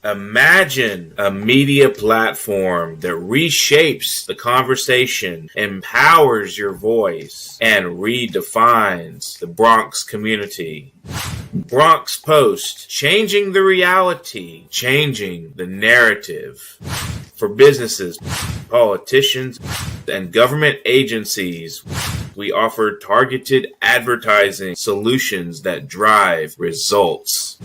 Imagine a media platform that reshapes the conversation, empowers your voice, and redefines the Bronx community. Bronx Post, changing the reality, changing the narrative. For businesses, politicians, and government agencies, we offer targeted advertising solutions that drive results.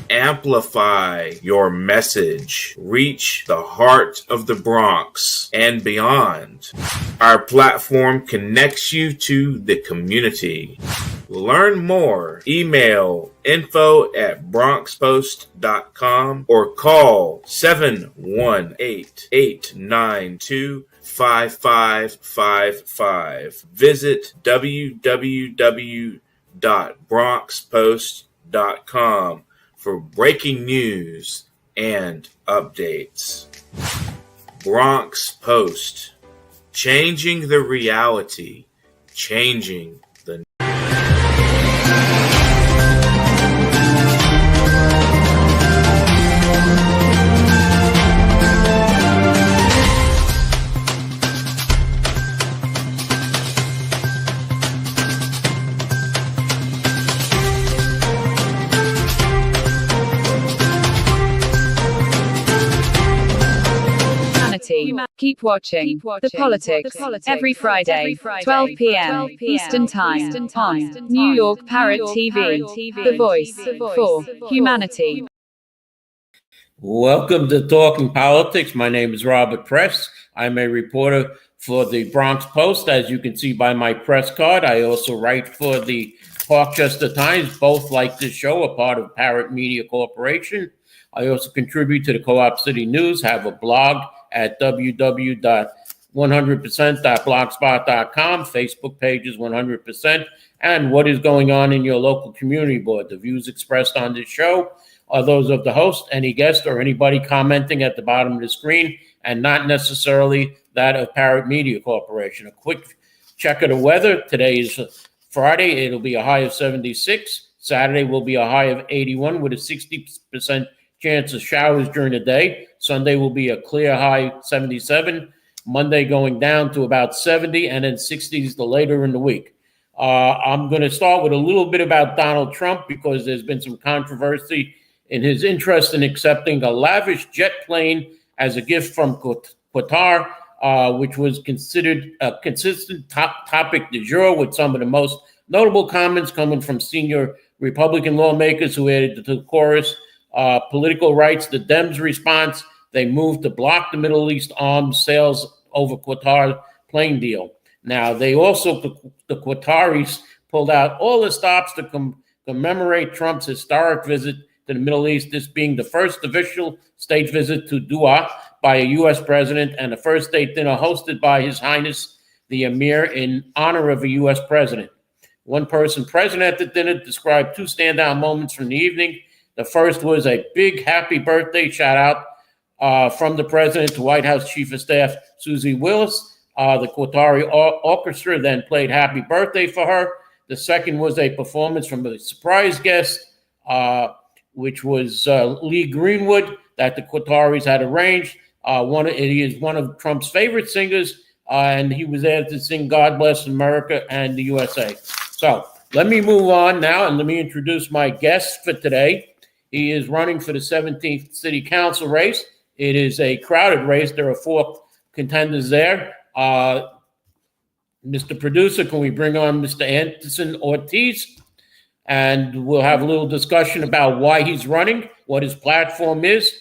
Amplify your message. Reach the heart of the Bronx and beyond. Our platform connects you to the community. Learn more. Email info@bronxpost.com or call 718-892-5555. Visit www.bronxpost.com for breaking news and updates. Bronx Post, changing the reality, changing the Keep watching The Politics every Friday, 12 p.m. Eastern Time on New York Parrot TV, the voice for humanity. Welcome to Talking Politics. My name is Robert Press. I'm a reporter for the Bronx Post. As you can see by my press card, I also write for the Parkchester Times, both like this show, a part of Parrot Media Corporation. I also contribute to the Co-op City News, have a blog at www.100%.blogspot.com, Facebook pages 100%, and what is going on in your local community board. The views expressed on this show are those of the host, any guest, or anybody commenting at the bottom of the screen, and not necessarily that of Parrot Media Corporation. A quick check of the weather. Today is Friday. It'll be a high of 76. Saturday will be a high of 81 with a 60% chance of showers during the day. Sunday will be a clear high 77. Monday going down to about 70 and then 60s the later in the week. I'm going to start with a little bit about Donald Trump because there's been some controversy in his interest in accepting a lavish jet plane as a gift from Qatar, which was considered a consistent topic du jour, with some of the most notable comments coming from senior Republican lawmakers who added to the chorus. Political rights, the Dems' response, they moved to block the Middle East arms sales over Qatar's plane deal. Now, they also, the Qataris pulled out all the stops to commemorate Trump's historic visit to the Middle East, this being the first official state visit to Doha by a U.S. president and the first state dinner hosted by His Highness the Emir in honor of a U.S. president. One person present at the dinner described two standout moments from the evening. The first was a big happy birthday shout out from the president to White House Chief of Staff Susie Willis. The Qatari orchestra then played happy birthday for her. The second was a performance from a surprise guest, which was Lee Greenwood, that the Qataris had arranged. He is one of Trump's favorite singers, and he was there to sing God Bless America and the USA. So let me move on now, and let me introduce my guest for today. He is running for the 17th City Council race. It is a crowded race. There are four contenders there. Mr. Producer, can we bring on Mr. Antirson Ortiz? And we'll have a little discussion about why he's running, what his platform is.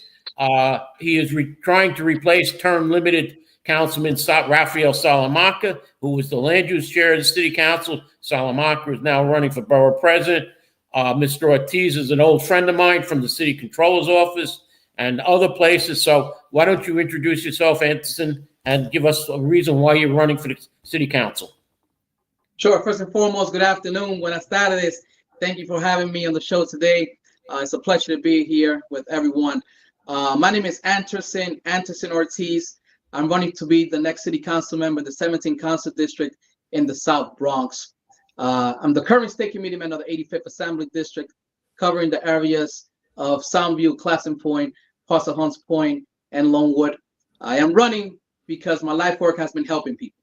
He is trying to replace term-limited Councilman Rafael Salamanca, who was the land use chair of the City Council. Salamanca is now running for borough president. Mr. Ortiz is an old friend of mine from the city controller's office and other places. So why don't you introduce yourself, Antirson, and give us a reason why you're running for the city council? Sure. First and foremost, good afternoon. Buenas tardes. Thank you for having me on the show today. It's a pleasure to be here with everyone. My name is Antirson Ortiz. I'm running to be the next city council member, the 17th Council District in the South Bronx. I'm the current state committee member of the 85th Assembly District, covering the areas of Soundview, Classen Point, parts of Hunts Point and Lonewood. I am running because my life work has been helping people.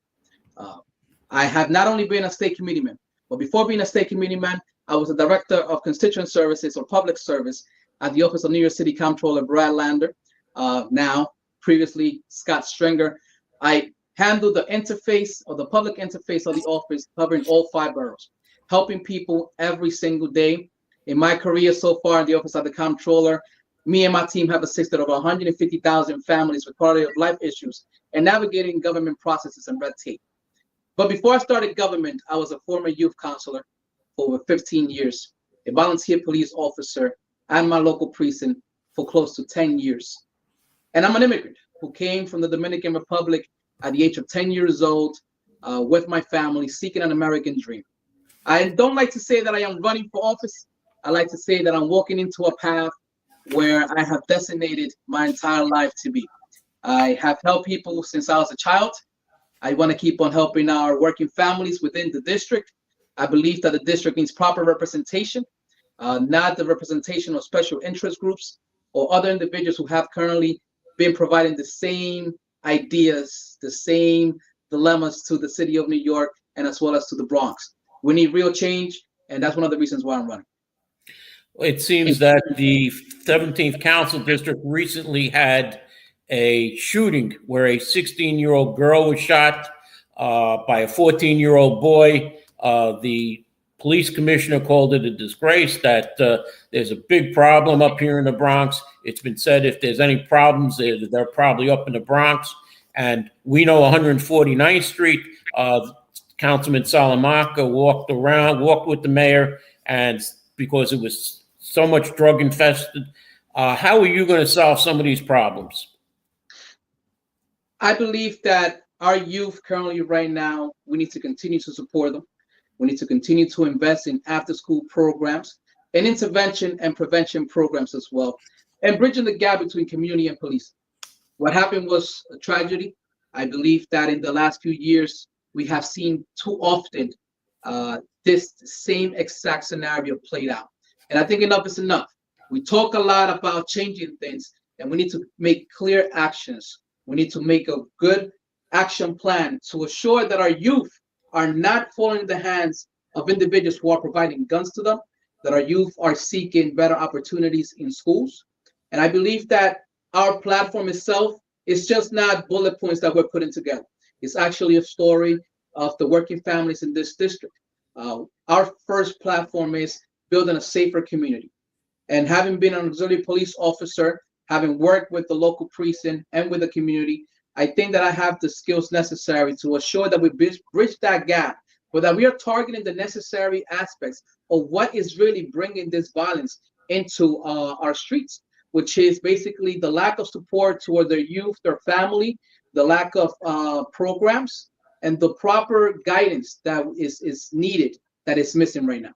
I have not only been a state committeeman, but before being a state committeeman, I was a director of constituent services or public service at the office of New York City Comptroller Brad Lander. Now, previously Scott Stringer. I handled the interface or the public interface of the office covering all 5 boroughs, helping people every single day. In my career so far in the office of the Comptroller, me and my team have assisted over 150,000 families with quality of life issues and navigating government processes and red tape. But before I started government, I was a former youth counselor for over 15 years, a volunteer police officer at my local precinct for close to 10 years. And I'm an immigrant who came from the Dominican Republic at the age of 10 years old with my family, seeking an American dream. I don't like to say that I am running for office. I like to say that I'm walking into a path where I have designated my entire life to be. I have helped people since I was a child. I want to keep on helping our working families within the district. I believe that the district needs proper representation, not the representation of special interest groups or other individuals who have currently been providing the same ideas, the same dilemmas to the city of New York and as well as to the Bronx. We need real change, and that's one of the reasons why I'm running. It seems that the 17th Council District recently had a shooting where a 16-year-old girl was shot by a 14-year-old boy. The police commissioner called it a disgrace, that there's a big problem up here in the Bronx. It's been said if there's any problems, they're probably up in the Bronx. And we know 149th Street, Councilman Salamanca walked with the mayor, and because it was so much drug infested. How are you going to solve some of these problems? I believe that our youth currently right now, we need to continue to support them. We need to continue to invest in after-school programs and intervention and prevention programs as well, and bridging the gap between community and police. What happened was a tragedy. I believe that in the last few years, we have seen too often this same exact scenario played out. And I think enough is enough. We talk a lot about changing things, and we need to make clear actions. We need to make a good action plan to assure that our youth are not falling in the hands of individuals who are providing guns to them, that our youth are seeking better opportunities in schools. And I believe that our platform itself is just not bullet points that we're putting together. It's actually a story of the working families in this district. Our first platform is building a safer community. And having been an auxiliary police officer, having worked with the local precinct and with the community, I think that I have the skills necessary to assure that we bridge that gap, but that we are targeting the necessary aspects of what is really bringing this violence into our streets, which is basically the lack of support toward their youth, their family, the lack of programs, and the proper guidance that is needed, that is missing right now.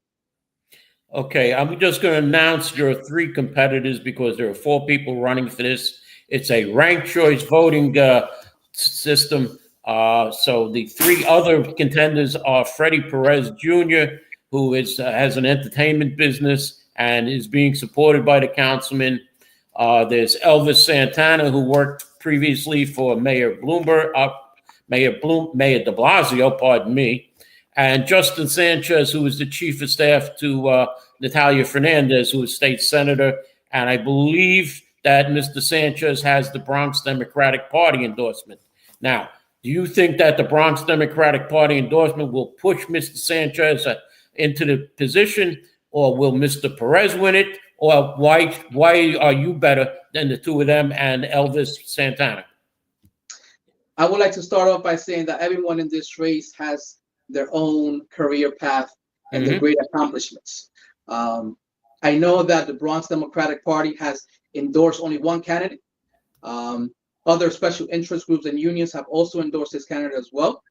Okay, I'm just going to announce your 3 competitors because there are 4 people running for this. It's a ranked choice voting system. So the 3 other contenders are Freddie Perez Jr., who has an entertainment business and is being supported by the councilman. There's Elvis Santana, who worked previously for Mayor de Blasio, pardon me. And Justin Sanchez, who is the chief of staff to Natalia Fernandez, who is state senator. And I believe that Mr. Sanchez has the Bronx Democratic Party endorsement. Now, do you think that the Bronx Democratic Party endorsement will push Mr. Sanchez into the position, or will Mr. Perez win it? Or why are you better than the 2 of them and Elvis Santana? I would like to start off by saying that everyone in this race has their own career path and their great accomplishments. I know that the Bronx Democratic Party has endorsed only one candidate. Other special interest groups and unions have also endorsed this candidate as well.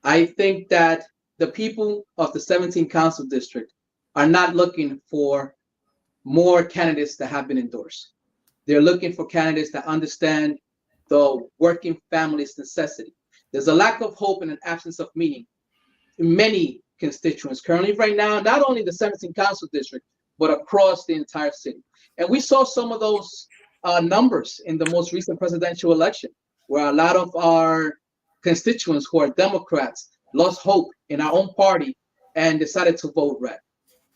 I think that the people of the 17th Council District are not looking for more candidates that have been endorsed. They're looking for candidates that understand the working family's necessity. There's a lack of hope and an absence of meaning in many constituents currently right now, not only the 17th Council District, but across the entire city. And we saw some of those numbers in the most recent presidential election, where a lot of our constituents who are Democrats lost hope in our own party and decided to vote red.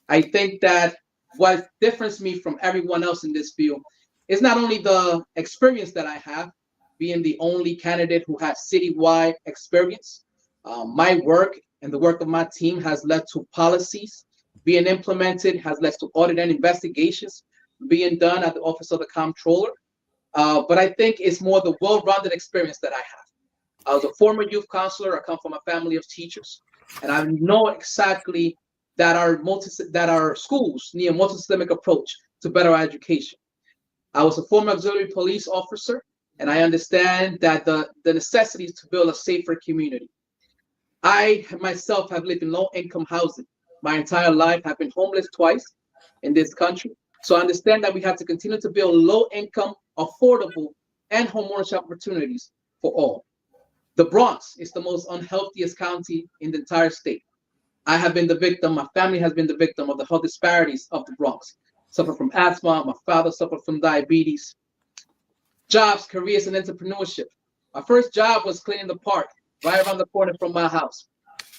I think that what differentiates me from everyone else in this field is not only the experience that I have, being the only candidate who has citywide experience. My work and the work of my team has led to policies being implemented, has led to audit and investigations being done at the Office of the Comptroller. But I think it's more the well-rounded experience that I have. I was a former youth counselor. I come from a family of teachers, and I know exactly that our schools need a multi-systemic approach to better education. I was a former auxiliary police officer, and I understand that the necessities to build a safer community. I myself have lived in low-income housing my entire life. I've been homeless twice in this country. So I understand that we have to continue to build low-income, affordable, and homeownership opportunities for all. The Bronx is the most unhealthiest county in the entire state. I have been the victim, my family has been the victim of the health disparities of the Bronx. Suffered from asthma, my father suffered from diabetes. Jobs, careers, and entrepreneurship. My first job was cleaning the park right around the corner from my house.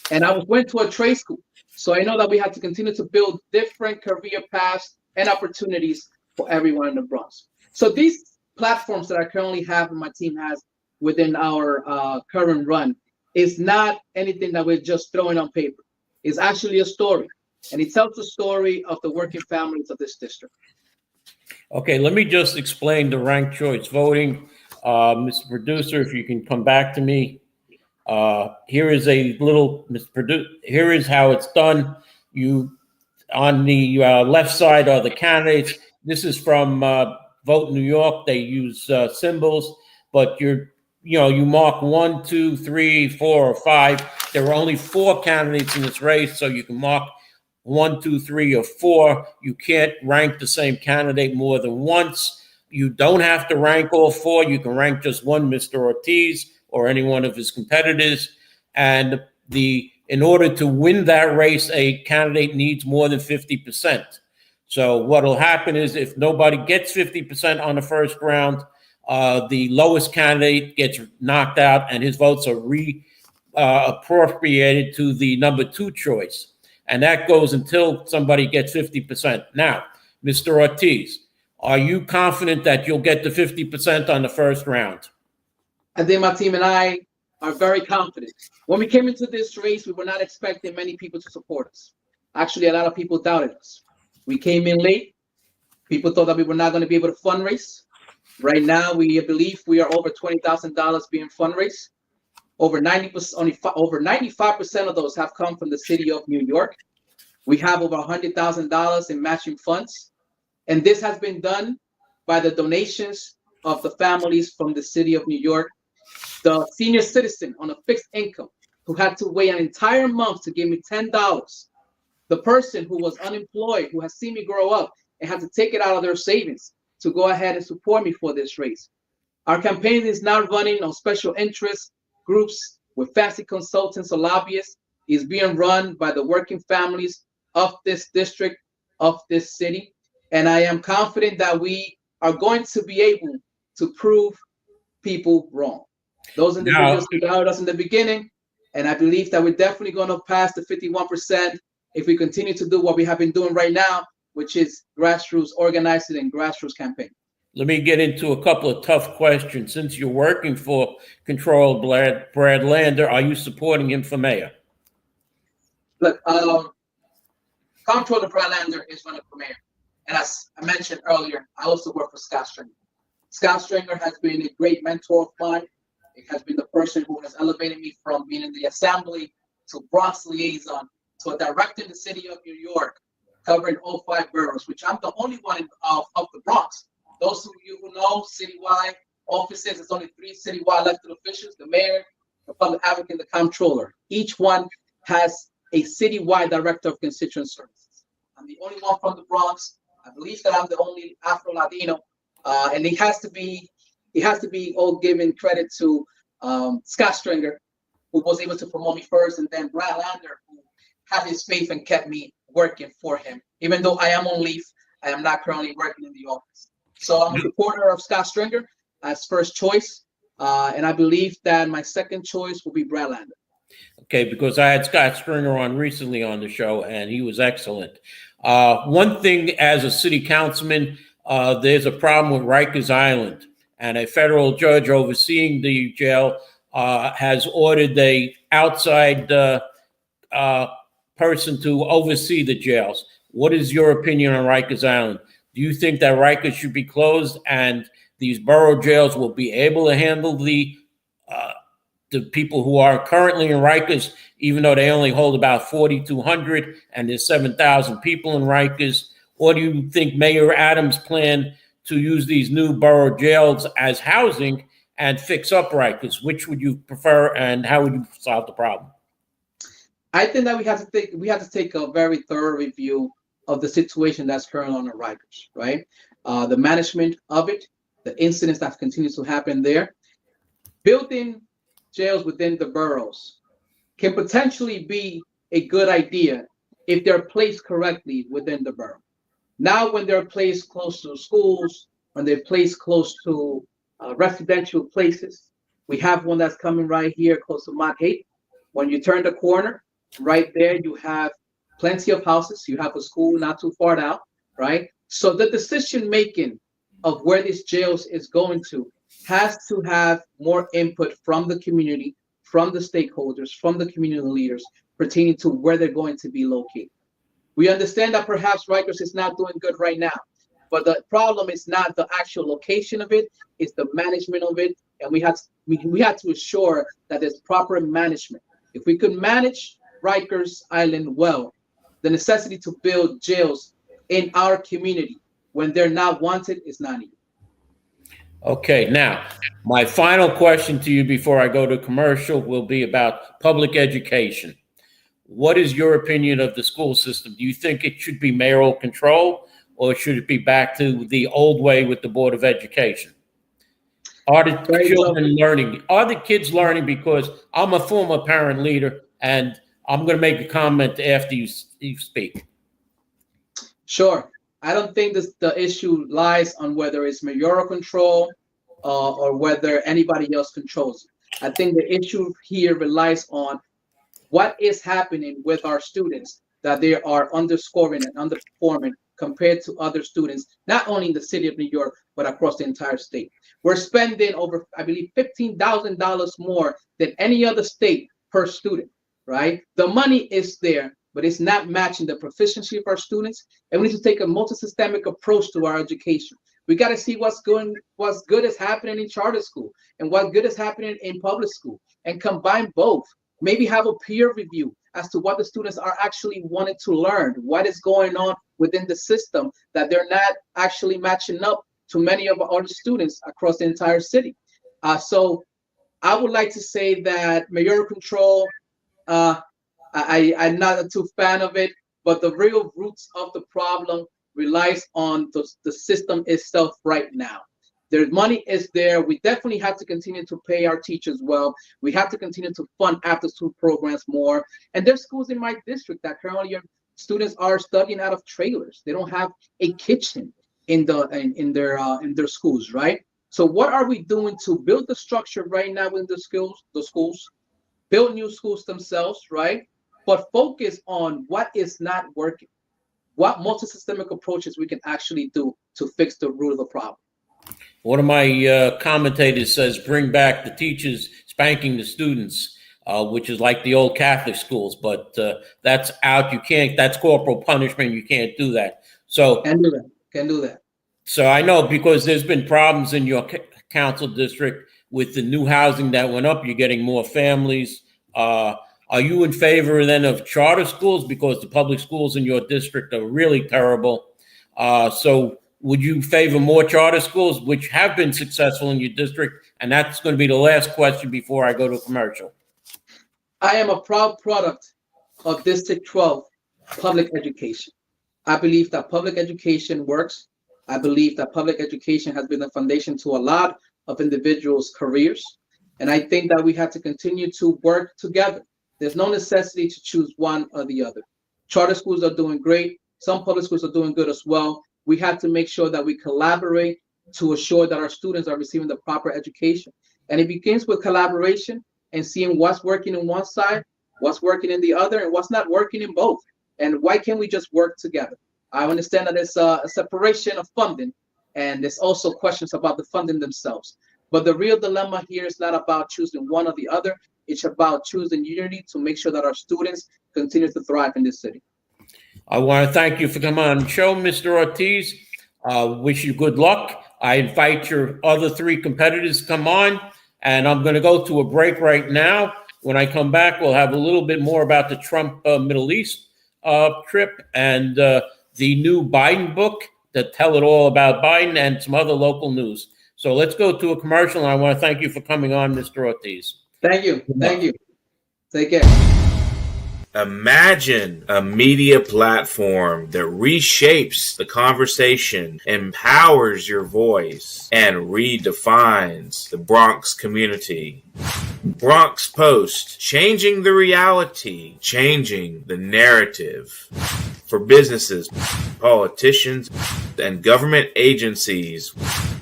And I went to a trade school. So I know that we have to continue to build different career paths and opportunities for everyone in the Bronx. So these platforms that I currently have and my team has within our current run is not anything that we're just throwing on paper. It's actually a story. And it tells the story of the working families of this district. Okay, let me just explain the ranked choice voting. Mr. Producer, if you can come back to me. Here is a little, Mr. Producer, here is how it's done. You, on the left side are the candidates. This is from Vote New York. They use symbols, but you mark 1, 2, 3, 4, or 5. There are only 4 candidates in this race, so you can mark 1, 2, 3, or 4. You can't rank the same candidate more than once. You don't have to rank all 4. You can rank just one, Mr. Ortiz, or any one of his competitors. And in order to win that race, a candidate needs more than 50%. So what will happen is if nobody gets 50% on the first round, the lowest candidate gets knocked out and his votes are appropriated to the number 2 choice. And that goes until somebody gets 50%. Now, Mr. Ortiz, are you confident that you'll get the 50% on the first round? I think my team and I are very confident. When we came into this race, we were not expecting many people to support us. Actually, a lot of people doubted us. We came in late. People thought that we were not going to be able to fundraise. Right now, we believe we are over $20,000 being fundraised. Over 95% of those have come from the city of New York. We have over $100,000 in matching funds. And this has been done by the donations of the families from the city of New York. The senior citizen on a fixed income who had to wait an entire month to give me $10. The person who was unemployed, who has seen me grow up and had to take it out of their savings to go ahead and support me for this race. Our campaign is not running on special interest groups with fancy consultants or lobbyists. It's being run by the working families of this district, of this city. And I am confident that we are going to be able to prove people wrong. Those individuals who doubted us in the beginning, and I believe that we're definitely going to pass the 51% if we continue to do what we have been doing right now, which is grassroots organizing and grassroots campaign. Let me get into a couple of tough questions. Since you're working for Controller Brad Lander, are you supporting him for mayor? Look, Comptroller Brad Lander is running for mayor. And as I mentioned earlier, I also work for Scott Stringer. Scott Stringer has been a great mentor of mine. It has been the person who has elevated me from being in the assembly to Bronx liaison to a director in the city of New York, covering all 5 boroughs, which I'm the only one of the Bronx. Those of you who know citywide offices, there's only 3 citywide elected officials: the mayor, the public advocate, and the comptroller. Each one has a citywide director of constituent services. I'm the only one from the Bronx. I believe that I'm the only Afro-Latino, and it has to be all given credit to Scott Stringer, who was able to promote me first, and then Brad Lander, who had his faith and kept me working for him. Even though I am on leave, I am not currently working in the office. So I'm a supporter of Scott Stringer as first choice. And I believe that my second choice will be Brad Lander. Okay, because I had Scott Stringer on recently on the show, and he was excellent. One thing, as a city councilman, there's a problem with Rikers Island, and a federal judge overseeing the jail has ordered the outside person to oversee the jails. What is your opinion on Rikers Island? Do you think that Rikers should be closed and these borough jails will be able to handle the people who are currently in Rikers, even though they only hold about 4,200 and there's 7,000 people in Rikers? Or do you think Mayor Adams' plan to use these new borough jails as housing and fix up Rikers? Which would you prefer, and how would you solve the problem? I think that we have to take a very thorough review of the situation that's currently on the Rikers, right? The management of it, the incidents that continue to happen there. Building jails within the boroughs can potentially be a good idea if they're placed correctly within the borough. Now, when they're placed close to schools, when they're placed close to residential places, we have one that's coming right here close to Mott Hague. When you turn the corner, right there, you have plenty of houses. You have a school not too far out, right? So the decision making of where these jails is going to has to have more input from the community, from the stakeholders, from the community leaders pertaining to where they're going to be located. We understand that perhaps Rikers is not doing good right now, but the problem is not the actual location of it, it's the management of it, and we have to ensure that there's proper management. If we could manage Rikers Island well, the necessity to build jails in our community when they're not wanted is not needed. Okay, now, my final question to you before I go to commercial will be about public education. What is your opinion of the school system? Do you think it should be mayoral control, or should it be back to the old way with the Board of Education? Are the children learning? Are the kids learning? Because I'm a former parent leader, and I'm going to make a comment after you speak. Sure. I don't think the issue lies on whether it's mayoral control or whether anybody else controls it. I think the issue here relies on what is happening with our students, that they are underscoring and underperforming compared to other students, not only in the city of New York, but across the entire state. We're spending over, I believe, $15,000 more than any other state per student, right? The money is there, but it's not matching the proficiency of our students. And we need to take a multi-systemic approach to our education. We got to see what's good is happening in charter school and what good is happening in public school, and combine both. Maybe have a peer review as to what the students are actually wanting to learn, what is going on within the system that they're not actually matching up to many of our students across the entire city. So I would like to say that mayoral control, I'm not a too fan of it, but the real roots of the problem relies on the system itself right now. The money is there. We definitely have to continue to pay our teachers well. We have to continue to fund after-school programs more. And there's schools in my district that currently students are studying out of trailers. They don't have a kitchen in their schools, right? So what are we doing to build the structure right now in the schools, build new schools themselves, right? But focus on what is not working, what multi-systemic approaches we can actually do to fix the root of the problem. One of my commentators says, bring back the teachers spanking the students, which is like the old Catholic schools, but that's out. You can't, that's corporal punishment. You can't do that. So Can't do that. So I know, because there's been problems in your council district with the new housing that went up. You're getting more families. Are you in favor then of charter schools? Because the public schools in your district are really terrible. So would you favor more charter schools, which have been successful in your district? And that's going to be the last question before I go to commercial. I am a proud product of District 12 public education. I believe that public education works. I believe that public education has been the foundation to a lot of individuals' careers. And I think that we have to continue to work together. There's no necessity to choose one or the other. Charter schools are doing great. Some public schools are doing good as well. We have to make sure that we collaborate to assure that our students are receiving the proper education. And it begins with collaboration and seeing what's working in one side, what's working in the other, and what's not working in both. And why can't we just work together? I understand that it's a separation of funding, and there's also questions about the funding themselves. But the real dilemma here is not about choosing one or the other. It's about choosing unity to make sure that our students continue to thrive in this city. I want to thank you for coming on the show, Mr. Ortiz. Wish you good luck. I invite your other three competitors to come on, and I'm going to go to a break right now. When I come back, we'll have a little bit more about the Trump Middle East trip and the new Biden book that tell it all about Biden and some other local news. So let's go to a commercial, and I want to thank you for coming on, Mr. Ortiz. Thank you. Thank you. Take care. Imagine a media platform that reshapes the conversation, empowers your voice, and redefines the Bronx community. Bronx Post, changing the reality, changing the narrative. For businesses, politicians, and government agencies,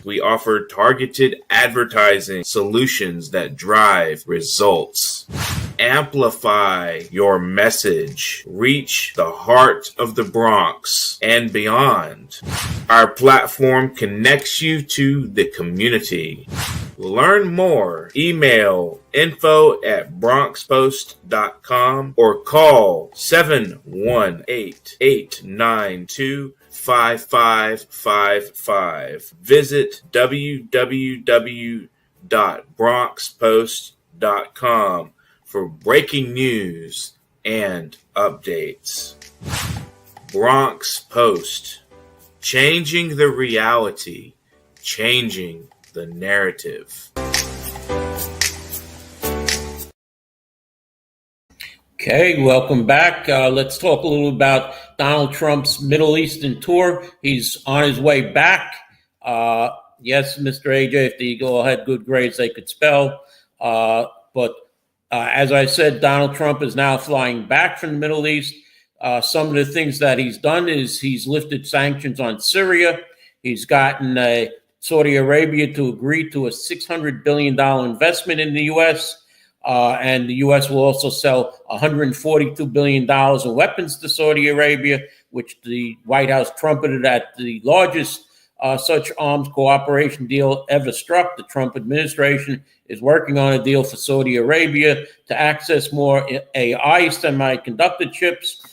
we offer targeted advertising solutions that drive results. Amplify your message. Reach the heart of the Bronx and beyond. Our platform connects you to the community. Learn more. Email info@bronxpost.com or call 718-892-5555. Visit www.bronxpost.com for breaking news and updates. Bronx Post, changing the reality, changing the narrative. Okay, welcome back. Let's talk a little about Donald Trump's Middle Eastern tour. He's on his way back. Yes, Mr. AJ, if the Eagle had good grades, they could spell. But as I said, Donald Trump is now flying back from the Middle East. Some of the things that he's done is he's lifted sanctions on Syria. He's gotten Saudi Arabia to agree to a $600 billion investment in the U.S., and the U.S. will also sell $142 billion in weapons to Saudi Arabia, which the White House trumpeted at the largest such arms cooperation deal ever struck. The Trump administration is working on a deal for Saudi Arabia to access more AI semiconductor chips.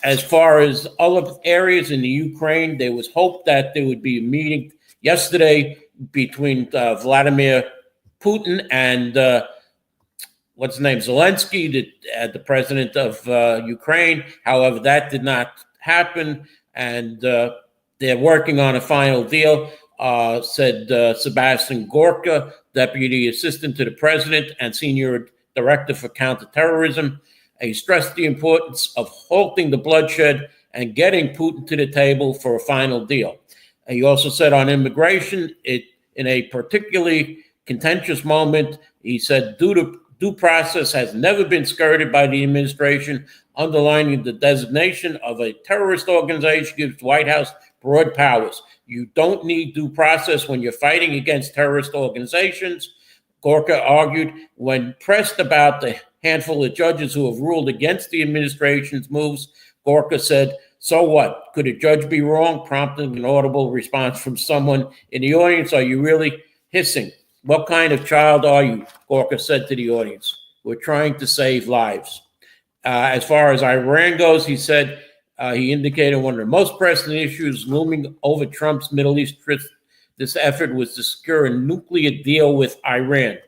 As far as other areas in the Ukraine, there was hope that there would be a meeting yesterday between Vladimir Putin and what's his name, Zelensky, the president of Ukraine. However, that did not happen, and they're working on a final deal, said Sebastian Gorka, deputy assistant to the president and senior director for counterterrorism. He stressed the importance of halting the bloodshed and getting Putin to the table for a final deal. And he also said on immigration, in a particularly contentious moment, he said due process has never been skirted by the administration, underlining the designation of a terrorist organization gives the White House broad powers. You don't need due process when you're fighting against terrorist organizations. Gorka argued when pressed about the handful of judges who have ruled against the administration's moves. Gorka said, "So what? Could a judge be wrong?" Prompting an audible response from someone in the audience. "Are you really hissing? What kind of child are you?" Gorka said to the audience. "We're trying to save lives." As far as Iran goes, he said, he indicated one of the most pressing issues looming over Trump's Middle East trip. This effort was to secure a nuclear deal with Iran.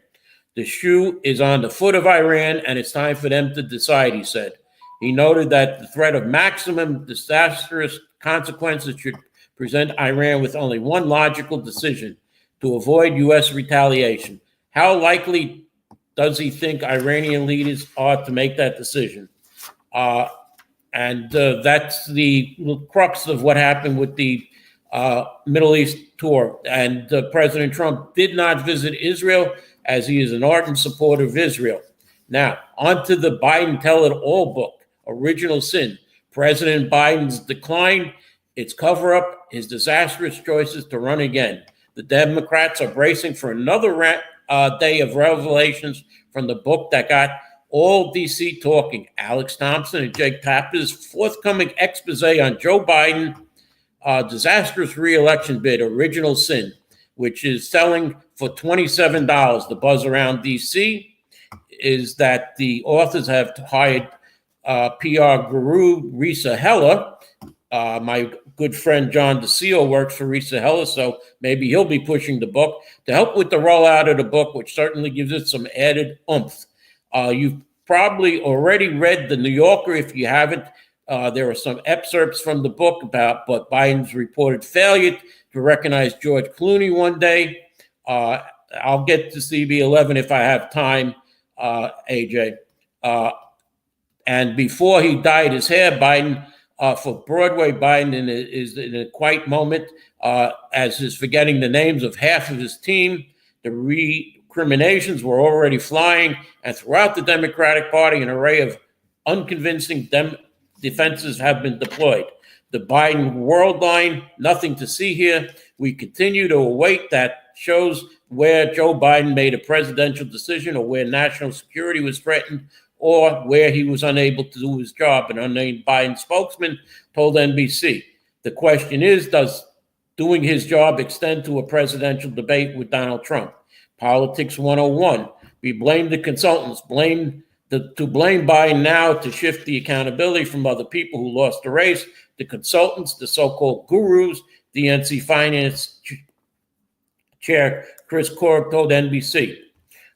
The shoe is on the foot of Iran, and it's time for them to decide, he said. He noted that the threat of maximum disastrous consequences should present Iran with only one logical decision: to avoid U.S. retaliation. How likely does he think Iranian leaders are to make that decision? That's the crux of what happened with the Middle East tour. And President Trump did not visit Israel, as he is an ardent supporter of Israel. Now, on to the Biden Tell It All book, Original Sin. President Biden's decline its cover-up, his disastrous choices to run again. The Democrats are bracing for another day of revelations from the book that got all D.C. talking. Alex Thompson and Jake Tapper's forthcoming expose on Joe Biden disastrous re-election bid, Original Sin, which is selling for $27. The buzz around D.C. is that the authors have hired PR guru Risa Heller. My good friend John DeCio works for Risa Heller, so maybe he'll be pushing the book to help with the rollout of the book, which certainly gives it some added oomph. You've probably already read The New Yorker. If you haven't, there are some excerpts from the book about Biden's reported failure to recognize George Clooney one day. I'll get to CB11 if I have time, AJ. And before he dyed his hair, Biden, for Broadway, Biden is in a quiet moment as he's forgetting the names of half of his team. The recriminations were already flying, and throughout the Democratic Party, an array of unconvincing defenses have been deployed. The Biden world line, nothing to see here. We continue to await that shows where Joe Biden made a presidential decision or where national security was threatened or where he was unable to do his job. An unnamed Biden spokesman told NBC. The question is, does doing his job extend to a presidential debate with Donald Trump? Politics 101. We blame the consultants, to blame Biden now to shift the accountability from other people who lost the race, the consultants, the so-called gurus. DNC Finance Chair Chris Korg told NBC.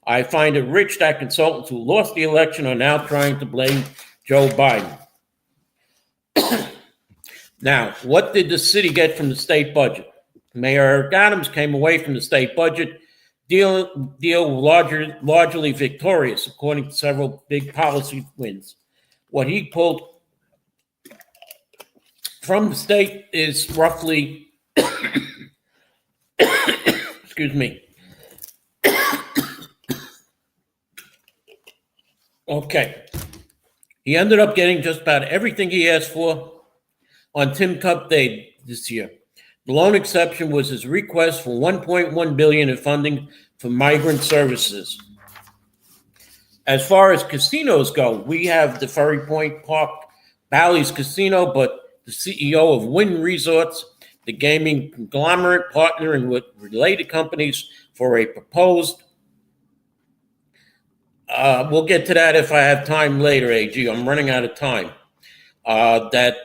I find it rich that consultants who lost the election are now trying to blame Joe Biden. Now, what did the city get from the state budget? Mayor Eric Adams came away from the state budget deal largely victorious, according to several big policy wins. What he pulled from the state is roughly, excuse me. Okay. He ended up getting just about everything he asked for on Tim Cup Day this year. The lone exception was his request for $1.1 billion in funding for migrant services. As far as casinos go, we have the Ferry Point Park Bally's Casino, but the CEO of Wynn Resorts, the gaming conglomerate, partnering with related companies for a proposed we'll get to that if I have time later, AG. I'm running out of time. That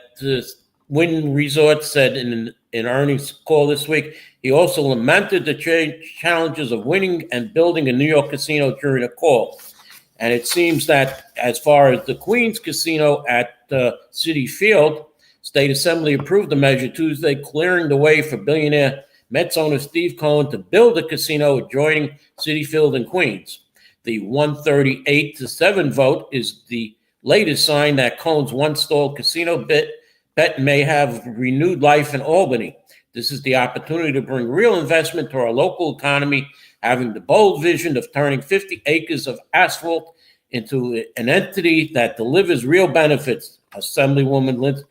Wynn Resort said in an earnings call this week, he also lamented the challenges of winning and building a New York casino during a call. And it seems that as far as the Queens Casino at Citi Field, State Assembly approved the measure Tuesday, clearing the way for billionaire Mets owner Steve Cohen to build a casino adjoining Citi Field in Queens. The 138-7 vote is the latest sign that Cohen's once-stalled casino bet may have renewed life in Albany. This is the opportunity to bring real investment to our local economy, having the bold vision of turning 50 acres of asphalt into an entity that delivers real benefits. Assemblywoman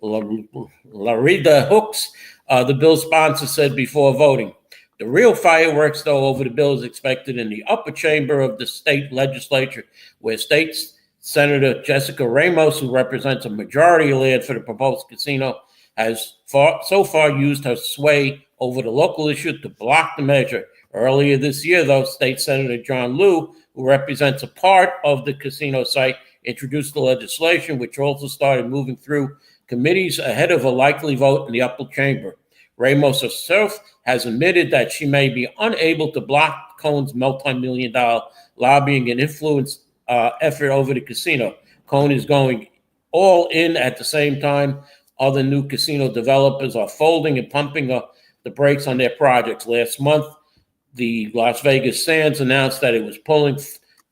Larida Hooks, the bill sponsor, said before voting. The real fireworks, though, over the bill is expected in the upper chamber of the state legislature, where State Senator Jessica Ramos, who represents a majority of land for the proposed casino, has so far used her sway over the local issue to block the measure. Earlier this year, though, State Senator John Liu, who represents a part of the casino site, introduced the legislation, which also started moving through committees ahead of a likely vote in the upper chamber. Ramos herself has admitted that she may be unable to block Cohen's multi-million-dollar lobbying and influence effort over the casino. Cohen is going all in at the same time. Other new casino developers are folding and pumping the brakes on their projects. Last month, the Las Vegas Sands announced that it was pulling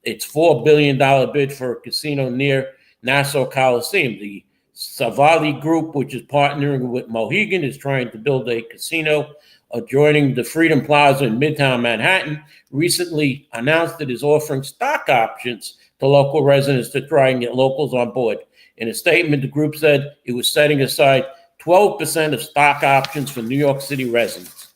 its $4 billion bid for a casino near Nassau Coliseum. The Savali Group, which is partnering with Mohegan, is trying to build a casino adjoining the Freedom Plaza in Midtown Manhattan, recently announced it is offering stock options to local residents to try and get locals on board. In a statement, the group said it was setting aside 12% of stock options for New York City residents.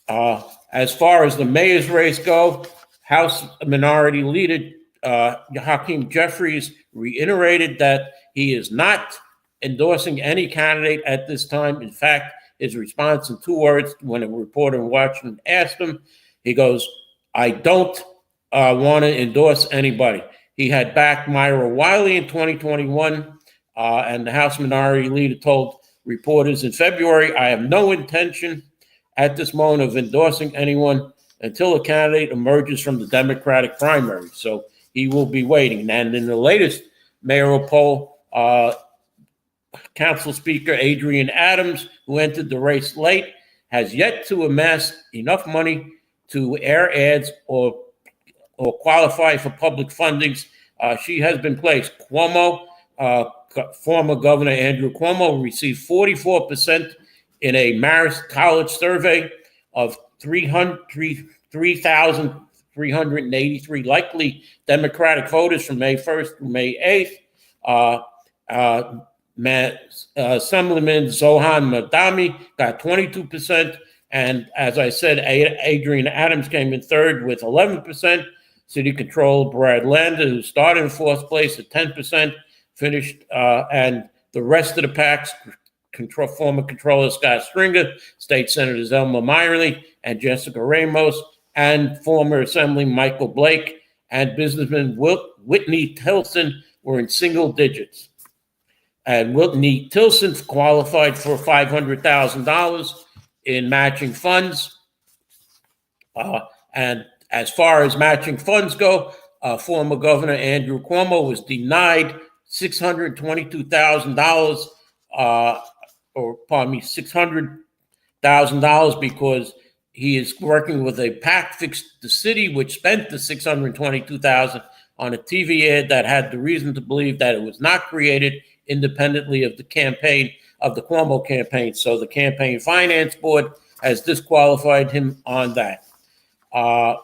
As far as the mayor's race go, House Minority Leader Hakeem Jeffries reiterated that he is not endorsing any candidate at this time. In fact, his response in 2 words when a reporter in Washington asked him, he goes, "I don't want to endorse anybody." He had backed Myra Wiley in 2021, and the House Minority Leader told reporters in February, "I have no intention at this moment of endorsing anyone until a candidate emerges from the Democratic primary." So he will be waiting. And in the latest mayoral poll, Council Speaker Adrian Adams, who entered the race late, has yet to amass enough money to air ads or qualify for public fundings. She has been placed. Cuomo, former Governor Andrew Cuomo, received 44% in a Marist College survey of 3,383 likely Democratic voters from May 1st through May 8th. Assemblyman Zohan Madami got 22%. And as I said, Adrian Adams came in third with 11%. City Controller Brad Lander, who started in fourth place at 10%, finished, and the rest of the PACs, former Controller Scott Stringer, State Senators Elma Meyerly and Jessica Ramos, and former Assemblyman Michael Blake and businessman Whitney Tilson were in single digits. And Whitney Tilson qualified for $500,000 in matching funds. And as far as matching funds go, former Governor Andrew Cuomo was denied $622,000, $600,000 because he is working with a PAC Fix the City, which spent the $622,000 on a TV ad that had the reason to believe that it was not created independently of the campaign, of the Cuomo campaign. So the Campaign Finance Board has disqualified him on that. I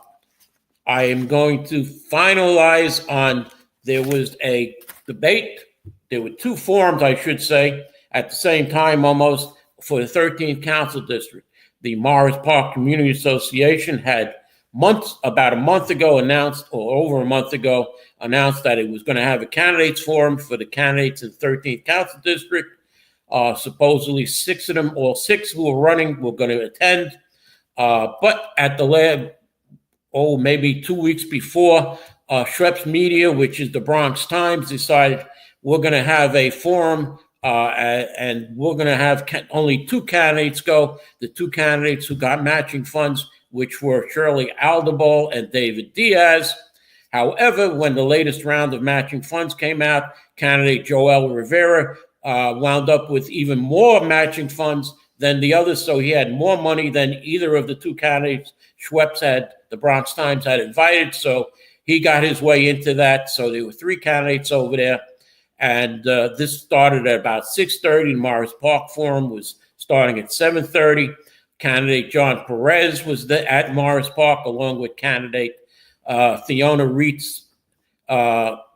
am going to finalize on, there was a debate, there were 2 forums, I should say, at the same time almost for the 13th Council District. The Morris Park Community Association had about a month ago announced, or over a month ago, announced that it was going to have a candidates forum for the candidates in the 13th Council District. Supposedly 6 of them, all 6 who were running, were going to attend. But at the lab, maybe 2 weeks before, Schreps Media, which is the Bronx Times, decided we're going to have a forum and we're going to have only 2 candidates go. The 2 candidates who got matching funds, which were Shirley Aldebol and David Diaz. However, when the latest round of matching funds came out, candidate Joel Rivera wound up with even more matching funds than the others. So he had more money than either of the 2 candidates Schweppes had, the Bronx Times had invited. So he got his way into that. So there were 3 candidates over there. And this started at about 6:30. The Morris Park Forum was starting at 7:30. Candidate John Perez was at Morris Park, along with candidate Fiona Reitz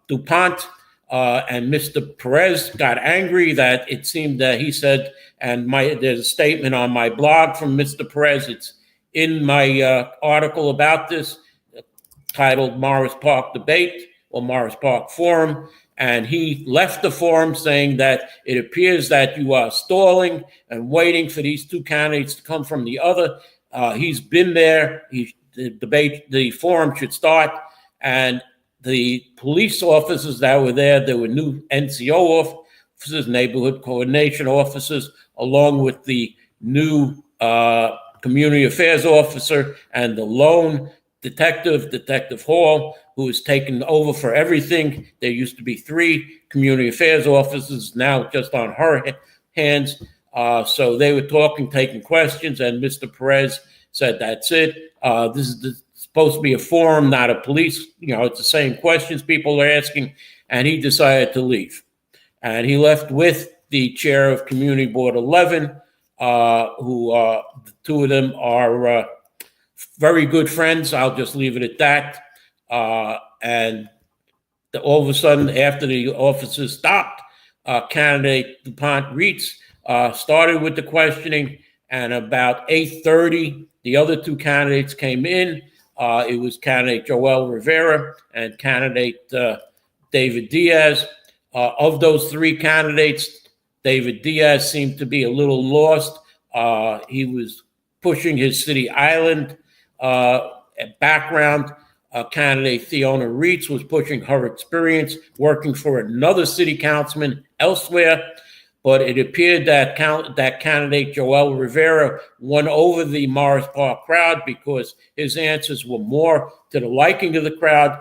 DuPont. And Mr. Perez got angry that it seemed that he said, and there's a statement on my blog from Mr. Perez. It's in my article about this, titled Morris Park Debate or Morris Park Forum. And he left the forum saying that it appears that you are stalling and waiting for these 2 candidates to come from the other. He's been there. The forum should start. And the police officers that were there were new NCO officers, neighborhood coordination officers, along with the new community affairs officer and the lone detective, Detective Hall, who has taken over for everything. There used to be 3 community affairs officers, now just on her hands. So they were talking, taking questions, and Mr. Perez said, "That's it. This is supposed to be a forum, not a police. It's the same questions people are asking." And he decided to leave. And he left with the chair of Community Board 11, who the 2 of them are very good friends. I'll just leave it at that. And all of a sudden, after the officers stopped, candidate DuPont Reitz started with the questioning, and about 8:30, the other two candidates came in. It was candidate Joel Rivera and candidate David Diaz. Of those three candidates, David Diaz seemed to be a little lost. He was pushing his City Island background. Candidate Theona Reitz was pushing her experience working for another city councilman elsewhere. But it appeared that candidate Joel Rivera won over the Morris Park crowd because his answers were more to the liking of the crowd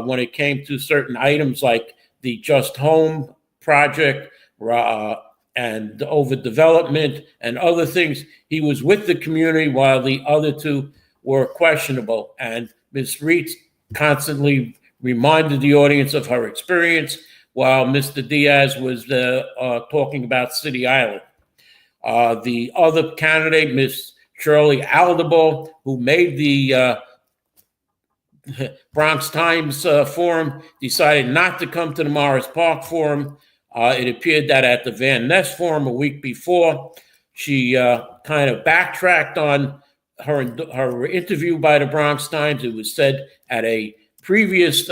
when it came to certain items like the Just Home project and overdevelopment and other things. He was with the community while the other two were questionable. And Ms. Reitz constantly reminded the audience of her experience, while Mr. Diaz was talking about City Island. The other candidate, Ms. Shirley Aldable, who made the Bronx Times forum, decided not to come to the Morris Park forum. It appeared that at the Van Ness forum a week before, she kind of backtracked on her interview by the Bronx Times. It was said at a previous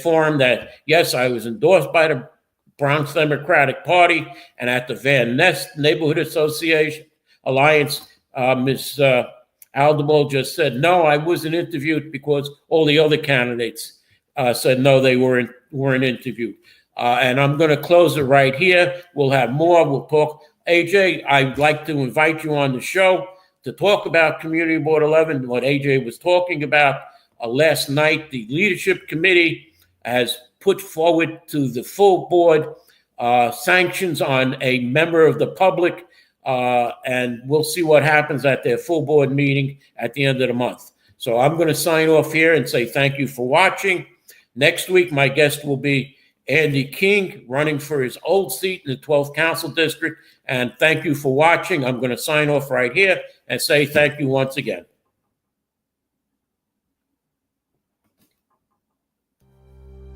forum that, yes, I was endorsed by the Bronx Democratic Party, and at the Van Ness Neighborhood Association Alliance, Ms. Aldable just said, no, I wasn't interviewed because all the other candidates said no, they weren't interviewed. And I'm going to close it right here. We'll have more. We'll talk. AJ, I'd like to invite you on the show to talk about Community Board 11, what AJ was talking about. Last night, the leadership committee has put forward to the full board sanctions on a member of the public, and we'll see what happens at their full board meeting at the end of the month. So I'm going to sign off here and say thank you for watching. Next week, my guest will be Andy King, running for his old seat in the 12th Council District. And thank you for watching. I'm going to sign off right here and say thank you once again.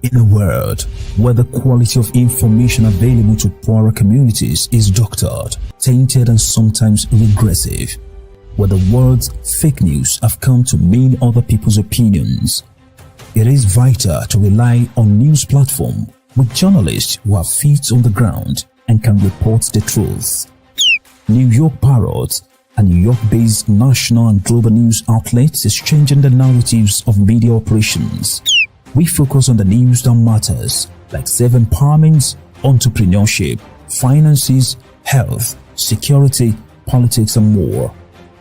In a world where the quality of information available to poorer communities is doctored, tainted, and sometimes regressive, where the words fake news have come to mean other people's opinions, it is vital to rely on news platforms with journalists who have feet on the ground and can report the truth. New York Parrot, a New York-based national and global news outlet, is changing the narratives of media operations. We focus on the news that matters, like self-empowerment, entrepreneurship, finances, health, security, politics, and more.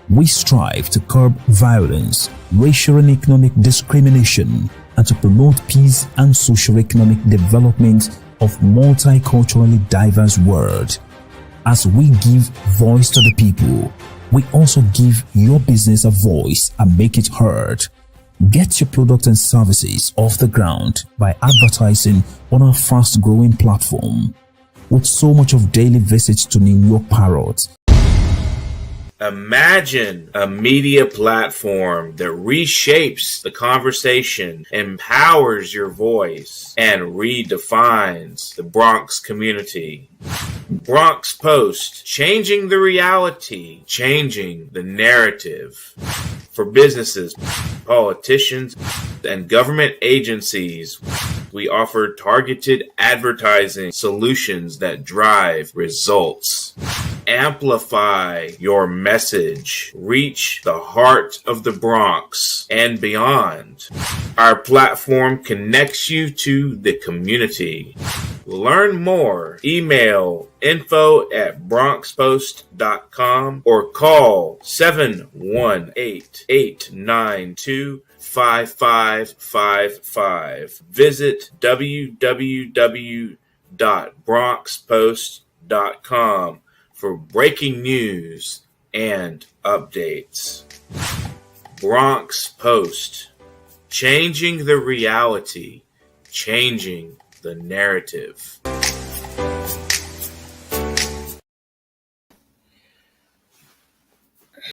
We strive to curb violence, racial and economic discrimination, and to promote peace and socio-economic development of multiculturally diverse world. As we give voice to the people, we also give your business a voice and make it heard. Get your products and services off the ground by advertising on our fast-growing platform. With so much of daily visits to New York Parrot, imagine a media platform that reshapes the conversation, empowers your voice, and redefines the Bronx community. Bronx Post, changing the reality, changing the narrative. For businesses, politicians, and government agencies, we offer targeted advertising solutions that drive results. Amplify your message. Reach the heart of the Bronx and beyond. Our platform connects you to the community. Learn more. Email info@bronxpost.com or call 718-892-5555. Visit www.bronxpost.com for breaking news and updates. Bronx Post, changing the reality, changing the narrative.